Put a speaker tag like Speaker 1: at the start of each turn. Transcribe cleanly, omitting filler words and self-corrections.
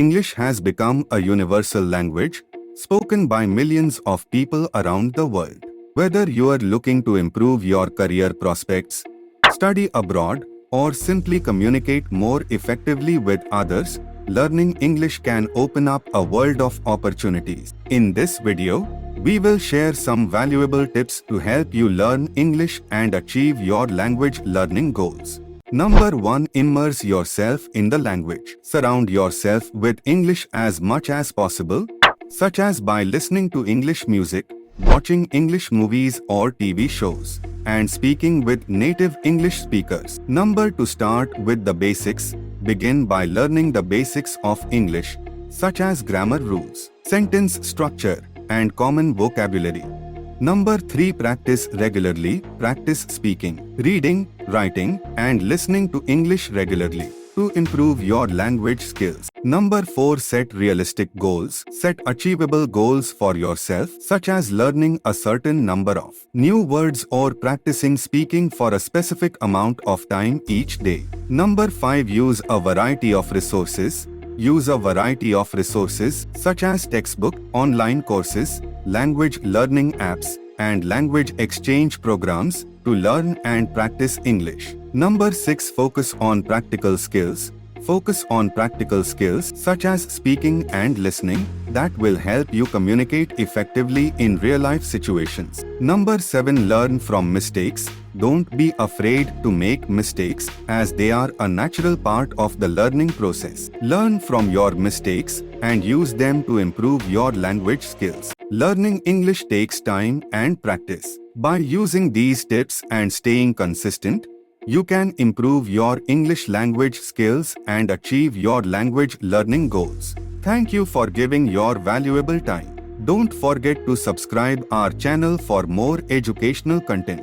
Speaker 1: English has become a universal language spoken by millions of people around the world. Whether you are looking to improve your career prospects, study abroad, or simply communicate more effectively with others, learning English can open up a world of opportunities. In this video, we will share some valuable tips to help you learn English and achieve your language learning goals. Number 1. Immerse yourself in the language. Surround yourself with English as much as possible, such as by listening to English music, watching English movies or TV shows, and speaking with native English speakers. Number 2. Start with the basics. Begin by learning the basics of English, such as grammar rules, sentence structure, and common vocabulary. Number 3. Practice regularly. Practice speaking, reading, writing, and listening to English regularly to improve your language skills. Number 4. Set realistic goals. Set achievable goals for yourself, such as learning a certain number of new words or practicing speaking for a specific amount of time each day. Number 5. Use a variety of resources. Use a variety of resources such as textbook, online courses, language learning apps, and language exchange programs to learn and practice English. Number 6. Focus on practical skills. Focus on practical skills such as speaking and listening that will help you communicate effectively in real-life situations. Number 7. Learn from mistakes. Don't be afraid to make mistakes, as they are a natural part of the learning process. Learn from your mistakes and use them to improve your language skills. Learning English takes time and practice. By using these tips and staying consistent, you can improve your English language skills and achieve your language learning goals. Thank you for giving your valuable time. Don't forget to subscribe our channel for more educational content.